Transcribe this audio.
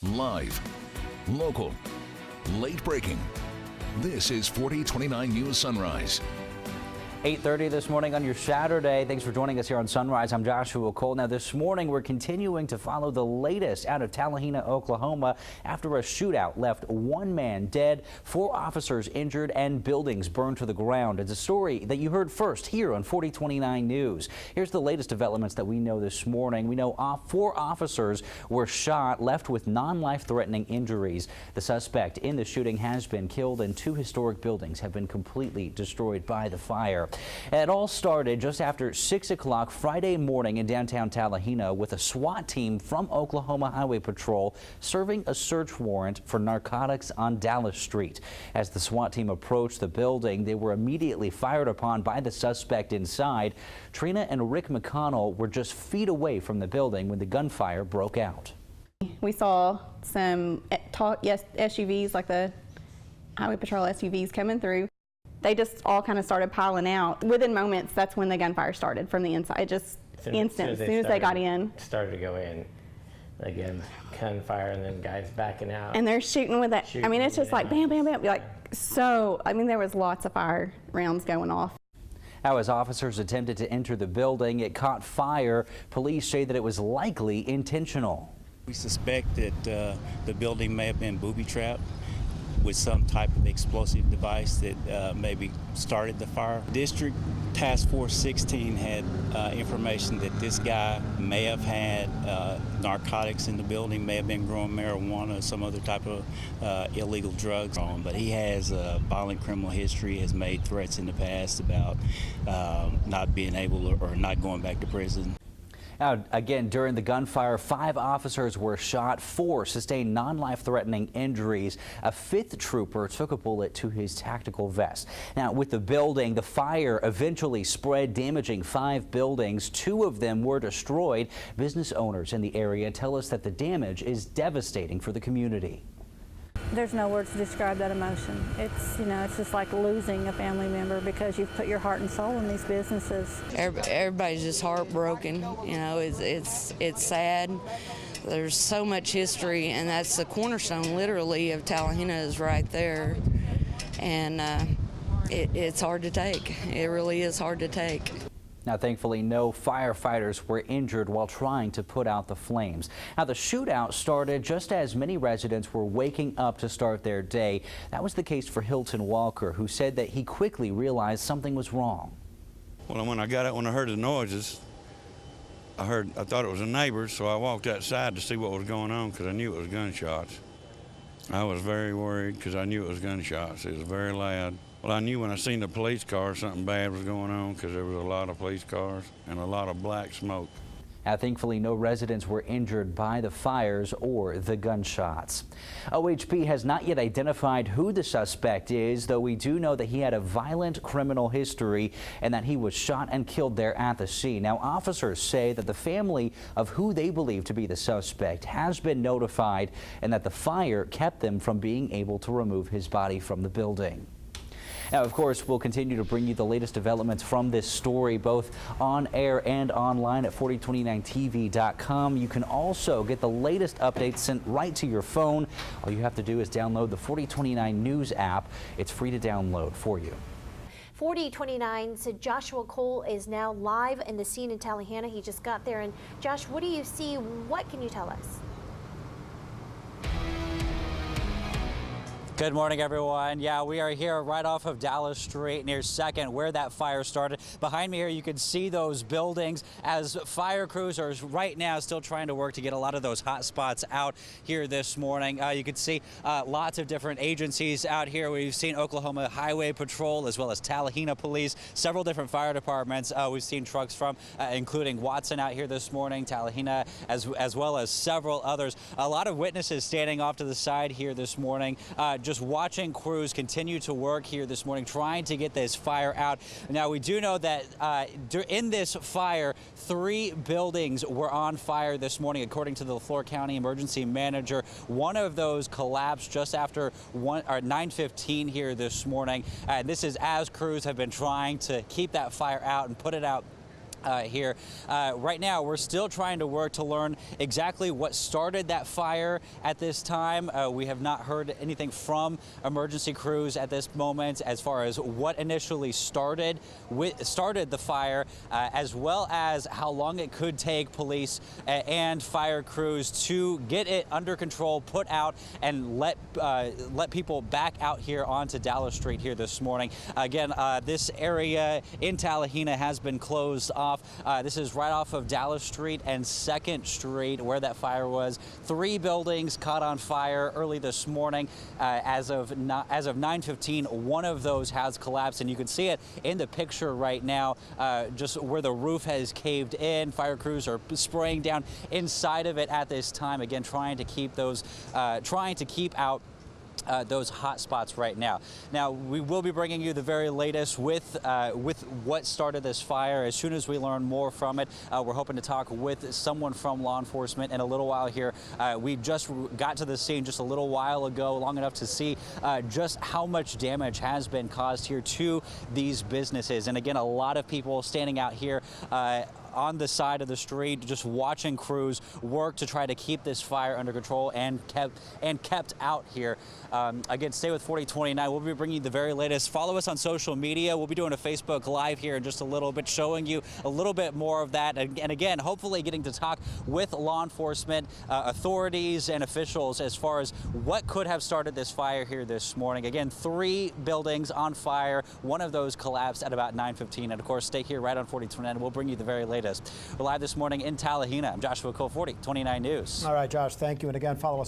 Live, local, late breaking. This is 4029 News Sunrise. 8:30 this morning on your Saturday. Thanks for joining us here on Sunrise. I'm Joshua Cole. Now this morning we're continuing to follow the latest out of Talihina, Oklahoma after a shootout left one man dead, 4 officers injured, and buildings burned to the ground. It's a story that you heard first here on 4029 News. Here's the latest developments that we know this morning. We know 4 officers were shot, left with non-life-threatening injuries. The suspect in the shooting has been killed, and 2 historic buildings have been completely destroyed by the fire. It all started just after 6 o'clock Friday morning in downtown Talihina with a SWAT team from Oklahoma Highway Patrol serving a search warrant for narcotics on Dallas Street. As the SWAT team approached the building, they were immediately fired upon by the suspect inside. Trina and Rick McConnell were just feet away from the building when the gunfire broke out. We saw some SUVs, like the Highway Patrol SUVs, coming through. They just all kind of started piling out. Within moments, that's when the gunfire started from the inside. Just instant, as soon as they got in. Started to go in. Again, gunfire, and then guys backing out. And they're shooting with it. I mean, it's just like bam, bam, bam. Like, so, I mean, there was lots of fire rounds going off. Now, as officers attempted to enter the building, it caught fire. Police say that it was likely intentional. We suspect that the building may have been booby-trapped with some type of explosive device that maybe started the fire. District Task Force 16 had information that this guy may have had narcotics in the building, may have been growing marijuana, some other type of illegal drugs on, but he has a violent criminal history, has made threats in the past about not being able or not going back to prison. Now, again, during the gunfire, 5 officers were shot, 4 sustained non-life-threatening injuries. A 5th trooper took a bullet to his tactical vest. Now, with the building, the fire eventually spread, damaging 5 buildings. 2 of them were destroyed. Business owners in the area tell us that the damage is devastating for the community. There's no words to describe that emotion. It's, it's just like losing a family member because you've put your heart and soul in these businesses. Everybody's just heartbroken. It's sad. There's so much history, and that's the cornerstone, literally, of Talihina is right there. And it's hard to take. It really is hard to take. Now, thankfully, no firefighters were injured while trying to put out the flames. Now, the shootout started just as many residents were waking up to start their day. That was the case for Hilton Walker, who said that he quickly realized something was wrong. Well, when I got up, when I heard the noises, I thought it was a neighbor, so I walked outside to see what was going on because I knew it was gunshots. I was very worried because I knew it was gunshots. It was very loud. Well, I knew when I seen the police car something bad was going on because there was a lot of police cars and a lot of black smoke. Now, thankfully, no residents were injured by the fires or the gunshots. OHP has not yet identified who the suspect is, though we do know that he had a violent criminal history and that he was shot and killed there at the scene. Now, officers say that the family of who they believe to be the suspect has been notified and that the fire kept them from being able to remove his body from the building. Now, of course, we'll continue to bring you the latest developments from this story, both on air and online at 4029tv.com. You can also get the latest updates sent right to your phone. All you have to do is download the 4029 News app. It's free to download for you. 4029's Joshua Cole is now live in the scene in Talihina. He just got there. And Josh, what do you see? What can you tell us? Good morning, everyone. Yeah, we are here right off of Dallas Street near 2nd, where that fire started. Behind me here, you can see those buildings as fire crews are right now still trying to work to get a lot of those hot spots out here this morning. You can see lots of different agencies out here. We've seen Oklahoma Highway Patrol as well as Talihina Police, several different fire departments. We've seen trucks from, including Watson out here this morning, Talihina, as well as several others. A lot of witnesses standing off to the side here this morning. Just watching crews continue to work here this morning, trying to get this fire out. Now, we do know that in this fire, 3 buildings were on fire this morning, according to the LaFleur County Emergency Manager. One of those collapsed just after 9:15 here this morning. This is as crews have been trying to keep that fire out and put it out here. Right now, we're still trying to work to learn exactly what started that fire at this time. We have not heard anything from emergency crews at this moment as far as what initially started the fire, as well as how long it could take police and fire crews to get it under control, put out, and let people back out here onto Dallas Street here this morning. Again, this area in Talihina has been closed off. This is right off of Dallas Street and 2nd Street where that fire was. 3 buildings caught on fire early this morning. As of 9:15, one of those has collapsed, and you can see it in the picture right now, just where the roof has caved in. Fire crews are spraying down inside of it at this time, again trying to keep out those hot spots right now. Now, we will be bringing you the very latest with what started this fire as soon as we learn more from it. We're hoping to talk with someone from law enforcement in a little while here. We just got to the scene just a little while ago, long enough to see just how much damage has been caused here to these businesses. And again, a lot of people standing out here on the side of the street, just watching crews work to try to keep this fire under control and kept out here. Again, stay with 4029. We'll be bringing you the very latest. Follow us on social media. We'll be doing a Facebook Live here in just a little bit, showing you a little bit more of that. And again, hopefully getting to talk with law enforcement authorities and officials as far as what could have started this fire here this morning. Again, 3 buildings on fire. One of those collapsed at about 9:15. And of course, stay here right on 4029. We'll bring you the very latest. We're live this morning in Talihina. I'm Joshua Cole, 4029 News. All right, Josh, thank you. And again, follow us.